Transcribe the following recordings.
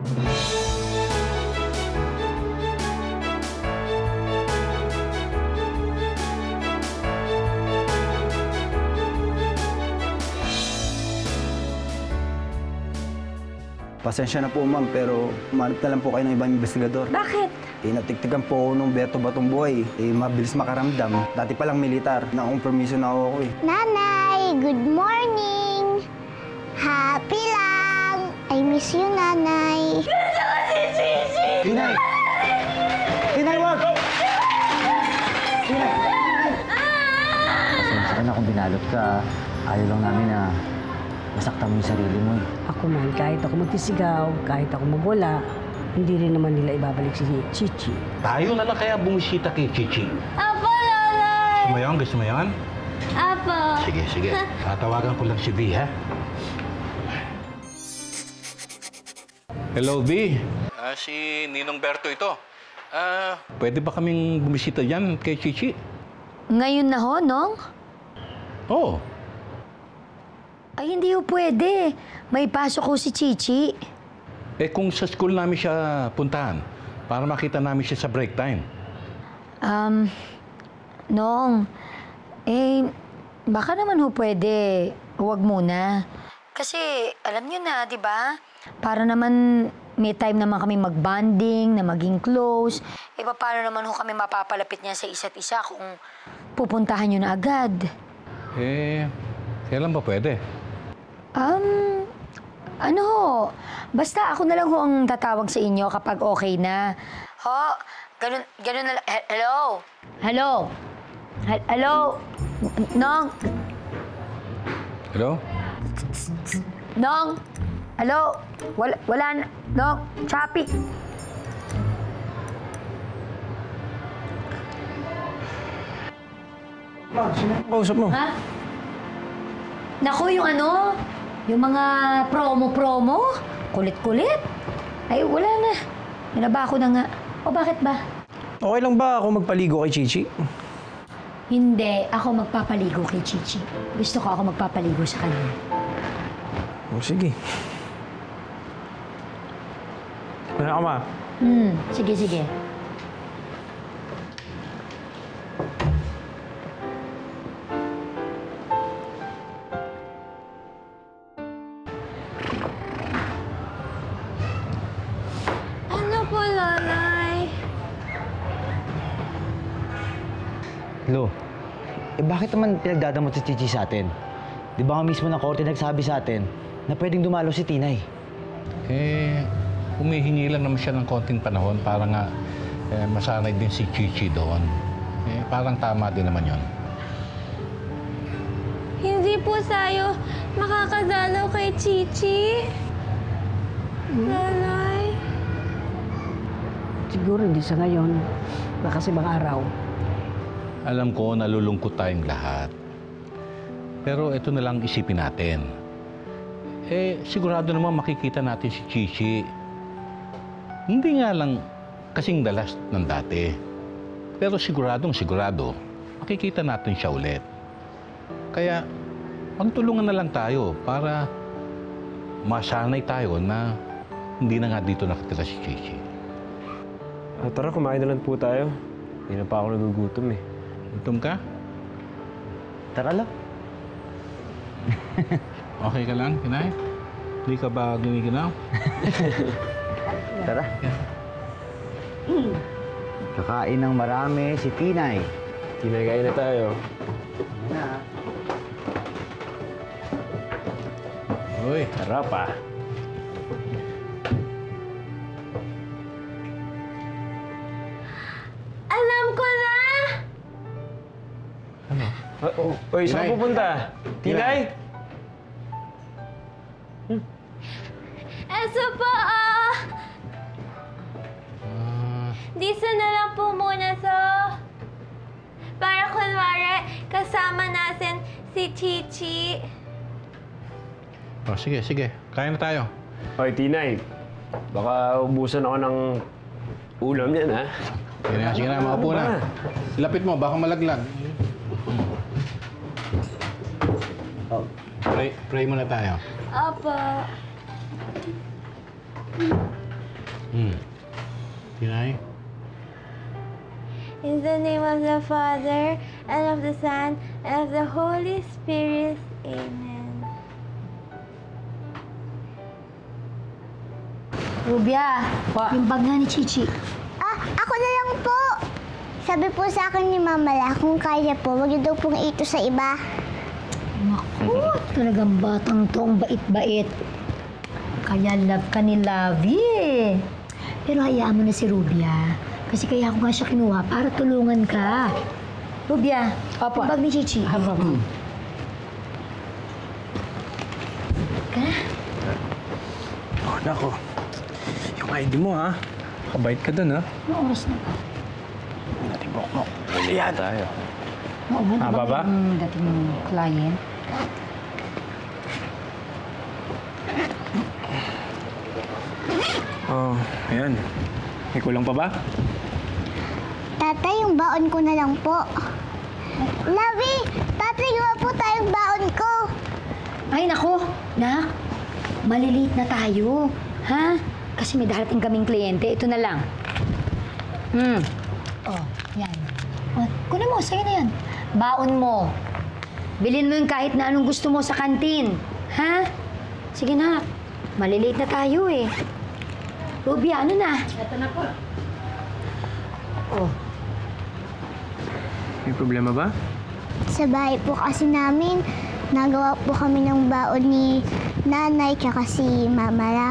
Pasensya na po, ma'am, pero umanap na lang po kayo ng ibang investigador. Bakit? Natiktigan po ako nung Beto Batong-Buhay. Mabilis makaramdam. Dati palang militar. Na-compromiso na ako eh. Nanay, good morning! Happy lang! I miss you, Nanay. Tinay! Tinay, wag! Tinay! Pasensya ka na kung binalot ka. Ayaw lang namin na masaktan mo yung sarili mo eh. Ako man, kahit ako magtisigaw, kahit ako magwala, hindi rin naman nila ibabalik si Chichi. Tayo na lang kaya bumisita kay Chichi. Apo, Lola! Gusto mo yun? Gusto mo yun? Apo. Sige, sige. Tatawagan ko lang si V, ha? Hello, V. Si Ninong Berto ito. Pwede ba kaming bumisita dyan kay Chichi? Ngayon na ho, Nong? Oo. Ay, hindi ho pwede. May pasok ko si Chichi. Kung sa school namin siya puntahan, para makita namin siya sa break time. Nong, baka naman ho pwede. Huwag muna. Kasi, alam niyo na, di ba? Para naman may time naman kami mag-bonding, na maging close. Paano naman ho kami mapapalapit niya sa isa't isa kung pupuntahan niyo na agad? Kailan ba pwede? Ano ho? Basta ako na lang ho ang tatawag sa inyo kapag okay na. Ho? Ganun na lang. Hello? Hello? Hello? Nong? Hello? Nong? Hello? Wala na. Nong? Chappy? Ma'am, sino ang kausap mo? Ha? Naku, yung ano? Yung mga promo-promo? Kulit-kulit? Ay, wala na. Minaba ko na nga. O bakit ba? Okay lang ba ako magpaligo kay Chichi? Hindi. Ako magpapaligo kay Chichi. Gusto ko ako magpapaligo sa kanya. O, sige. Ano ka, ma? Sige, sige. Ano po, Nanay? Lo, bakit naman pinagdadamot si Chichi sa atin? Di ba nga mismo ng korte nagsabi sa atin na pwedeng dumalo si Tinay? Humihingi lang naman siya ng konting panahon para nga masanay din si Chichi doon. Parang tama din naman yon. Hindi po tayo makakadalaw kay Chichi. Nanay. Siguro hindi sa ngayon. Baka sa ibang araw. Alam ko, nalulungkot tayong lahat. Pero ito na lang isipin natin. Sigurado naman makikita natin si Chichi. Hindi nga lang kasing dalas ng dati. Pero sigurado, makikita natin siya ulit. Kaya, magtulungan na lang tayo para masanay tayo na hindi na nga dito nakatira si Chichi. Tara, kumain na lang po tayo. Hindi na pa ako nagugutom eh. Gutom ka? Tara lang. Okay ka lang, Kinay? Hindi ka ba gumiginaw? Tara. Kakain ng marami si Tinay. Tinay, kain na tayo. Uy, Tara pa. Alam ko na! ano? Oy, saan Tinay. pupunta? Tinay? Eso po, Dito na lang po muna, para kunwari, kasama natin si Chichi. Sige. Kain na tayo. Oy, Tinay. Baka ubusan ako ng ulam yan, ha? Sige na, maupo na. Lapit mo, baka malaglag. Pray muna tayo. Apa. Tinay? In the name of the Father, and of the Son, and of the Holy Spirit. Amen. Rubia, yung bag na ni Chichi. Ako na lang po. Sabi po sa akin ni Mama La, kung kaya po, wag niyo daw pong ito sa iba. Naku, talagang batang to, ang bait-bait. Kaya love ka ni Lavi eh. Pero hayaan mo na si Rubia. Kasi kaya ako nga siya kinuha para tulungan ka. Rubia, Opo. yung bag ni Chichi. Opo. Ka? Oh, nako. Yung ID mo, ha? Kabait ka dun, ha? Anong oras na ba? Natibok mo. Yan. Tayo. Oo, ano Haba ba? Yung dating client. Oh, ayan. May kulang pa ba? Tatay, yung baon ko na lang po. Lavi, tatay, gawa po tayong baon ko. Ay, nako. Nak, maliliit na tayo. Ha? Kasi may darating kaming kliyente. Ito na lang. Oh, yan. Oh, kunin mo, sa'yo na yan. Baon mo. Bilhin mo yung kahit na anong gusto mo sa kantin. Ha? Sige na. Maliliit na tayo eh. Ruby, ano na? Ito na po. Oh. May problema ba? Sa bahay po kasi namin, nagawa po kami ng baon ni nanay tsaka si Mama La.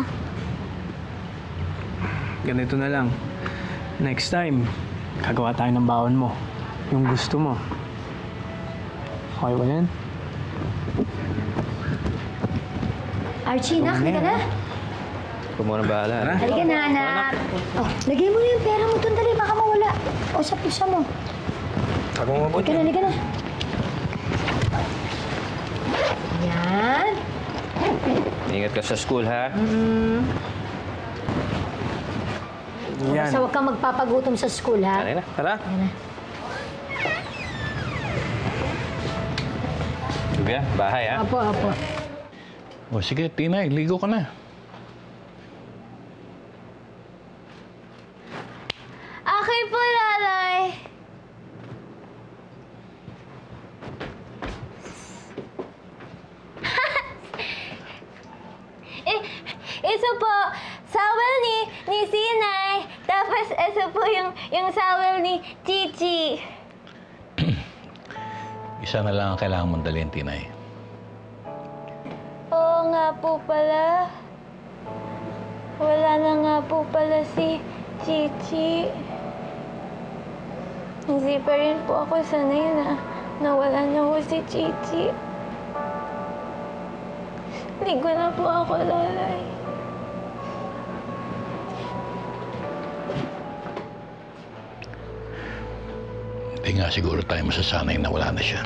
Ganito na lang. Next time, gagawa tayo ng baon mo. Yung gusto mo. Okay ba yan? Archie, nak, halika na. Ikaw muna bahala. Tara. Halika na, anak. Oh, lagay mo na yung pera mo doon, dali. Baka mawala. O, sa pusa mo. Tago mo mabuti. Halika na. Yan. Ingat ka sa school, ha? Yan. Basta huwag kang magpapagutom sa school, ha? Tara na. Tara. Yan na. Rubia, bahay, ha? Apo, apo. O sige, Tinay, ligo ka na. Okay po, Lalay. Ito po, sawel ni Sinay. Tapos ito po yung sawel ni Chichi. Isa na lang ang kailangan mong dalhin, Tinay. Oo nga po pala. Wala na nga po pala si Chichi. Hindi pa rin po ako sanay na nawala na po si Chichi. Ligo na po ako, Lalay. Hindi nga siguro tayo masasanay na wala na siya.